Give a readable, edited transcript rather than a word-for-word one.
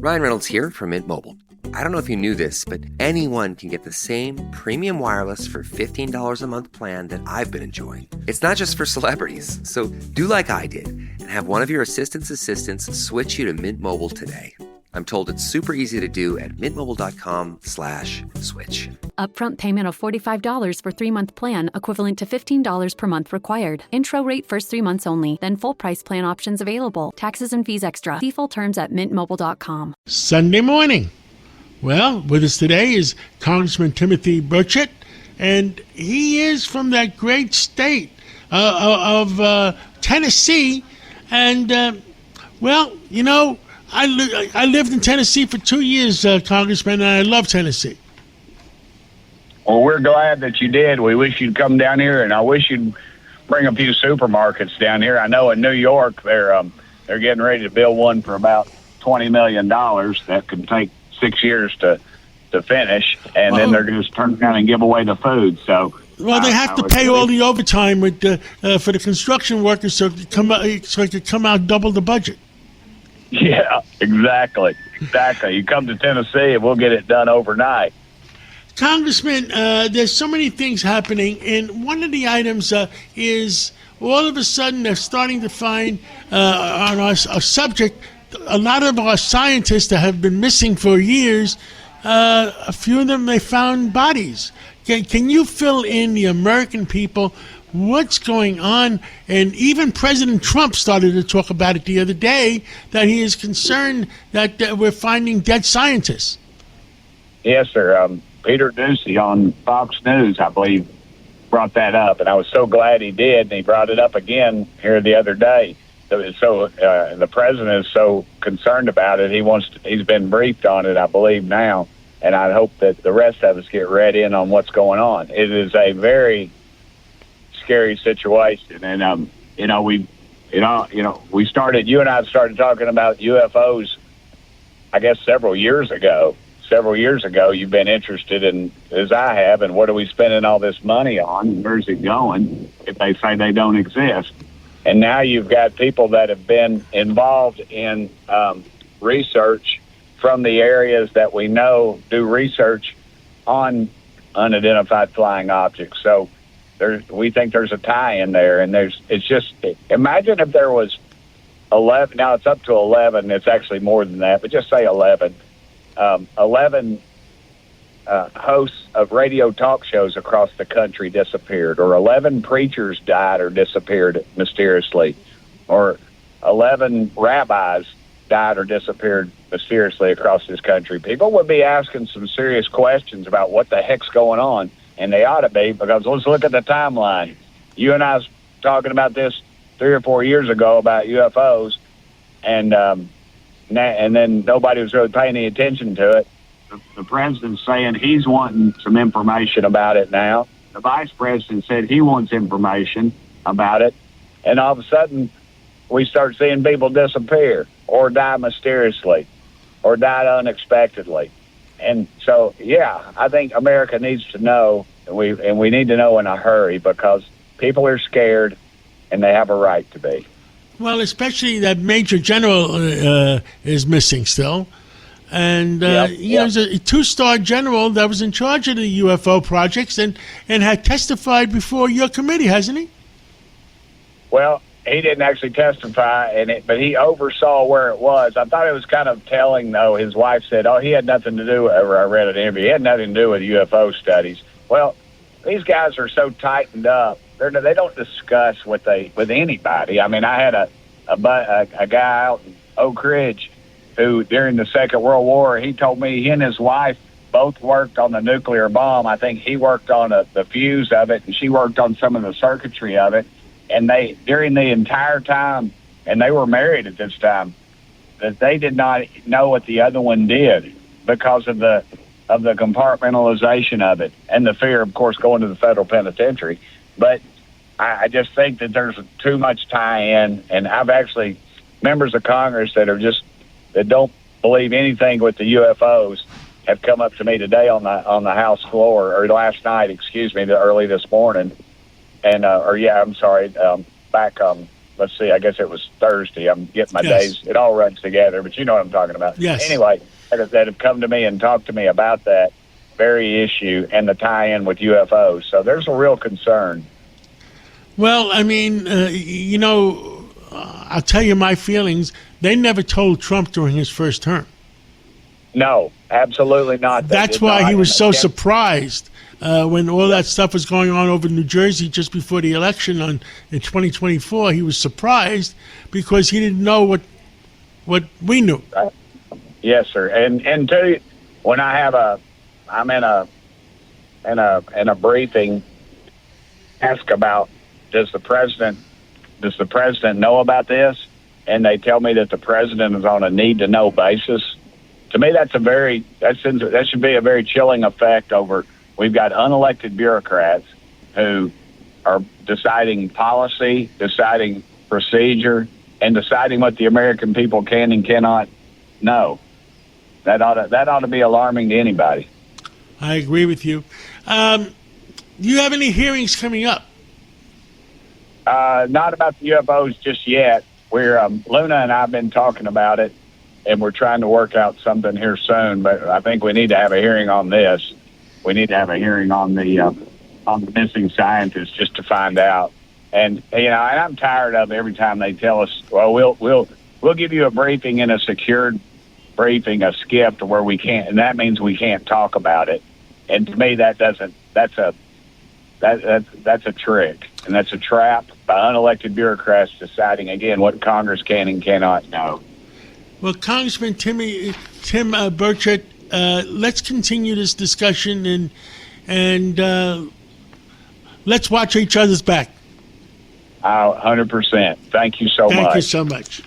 Ryan Reynolds here from Mint Mobile. I don't know if you knew this, but anyone can get the same premium wireless for $15 a month plan that I've been enjoying. It's not just for celebrities. So do like I did and have one of your assistants switch you to Mint Mobile today. I'm told it's super easy to do at mintmobile.com/switch. Upfront payment of $45 for 3-month plan, equivalent to $15 per month required. Intro rate first 3 months only, then full price plan options available. Taxes and fees extra. See full terms at mintmobile.com. Sunday morning. Well, with us today is Congressman Timothy Burchett, and he is from that great state of Tennessee. And, well, you know, I lived in Tennessee for 2 years, Congressman, and I love Tennessee. Well, we're glad that you did. We wish you'd come down here, and I wish you'd bring a few supermarkets down here. I know in New York they're getting ready to build one for about $20 million that could take 6 years to finish, and then they're going to turn around and give away the food. So, well, they have to pay all the overtime for the construction workers, so it could come out double the budget. Yeah, exactly. You come to Tennessee and we'll get it done overnight. Congressman, there's so many things happening, and one of the items is all of a sudden they're starting to find on our subject, a lot of our scientists that have been missing for years, a few of them, they found bodies. Can you fill in the American people what's going on? And even President Trump started to talk about it the other day, that he is concerned that we're finding dead scientists. Yes, sir. Peter Ducey on Fox News, I believe, brought that up, and I was so glad he did, and he brought it up again here the other day. So the president is so concerned about it. He's been briefed on it, I believe, now, and I hope that the rest of us get read in on what's going on. It is a very scary situation, and you and I started talking about UFOs, I guess several years ago. You've been interested in, as I have, and what are we spending all this money on? Where's it going if they say they don't exist? And now you've got people that have been involved in research from the areas that we know do research on unidentified flying objects. So we think there's a tie in there, and imagine if there was 11, now it's up to 11, it's actually more than that, but just say 11 hosts of radio talk shows across the country disappeared, or 11 preachers died or disappeared mysteriously, or 11 rabbis died or disappeared mysteriously across this country. People would be asking some serious questions about what the heck's going on. And they ought to be, because let's look at the timeline. You and I was talking about this 3 or 4 years ago about UFOs, and then nobody was really paying any attention to it. The president's saying he's wanting some information about it now. The vice president said he wants information about it. And all of a sudden, we start seeing people disappear or die mysteriously or die unexpectedly. And so, yeah, I think America needs to know, and we need to know in a hurry, because people are scared, and they have a right to be. Well, especially that Major General is missing still. And, he's a 2-star general that was in charge of the UFO projects and had testified before your committee, hasn't he? Well, he didn't actually testify, but he oversaw where it was. I thought it was kind of telling, though. His wife said, he had nothing to do, I read an interview, he had nothing to do with UFO studies. Well, these guys are so tightened up. They don't discuss with anybody. I mean, I had a guy out in Oak Ridge who, during the Second World War, he told me he and his wife both worked on the nuclear bomb. I think he worked on the fuse of it, and she worked on some of the circuitry of it. And they, during the entire time, and they were married at this time, that they did not know what the other one did because of the compartmentalization of it and the fear, of course, going to the federal penitentiary. But I just think that there's too much tie-in, and I've actually members of Congress that don't believe anything with the UFOs have come up to me today on the House floor, or last night, early this morning, and back let's see, I guess it was Thursday. I'm getting my Yes. days. It all runs together, but you know what I'm talking about. Yes. Anyway, that have come to me and talked to me about that very issue and the tie-in with UFOs. So there's a real concern. Well, I mean, I'll tell you my feelings. They never told Trump during his first term. No, absolutely not. They That's did why not. he was so And- surprised when all that stuff was going on over in New Jersey just before the election in 2024. He was surprised because he didn't know what we knew. Yes, sir. And too, when I'm in a briefing, ask about does the president know about this, and they tell me that the president is on a need to know basis. To me, that should be a very chilling effect over. We've got unelected bureaucrats who are deciding policy, deciding procedure, and deciding what the American people can and cannot know. That ought to be alarming to anybody. I agree with you. Do you have any hearings coming up? Not about the UFOs just yet. We're Luna and I have been talking about it, and we're trying to work out something here soon. But I think we need to have a hearing on this. We need to have a hearing on the missing scientists just to find out. And and I'm tired of every time they tell us, well, we'll give you a briefing in a secured briefing, a skip to where we can't, and that means we can't talk about it. And to me, that's a trick, and that's a trap by unelected bureaucrats deciding again what Congress can and cannot know. Well, Congressman Tim Burchett, let's continue this discussion and let's watch each other's back. 100%. Thank you so much. Thank you so much.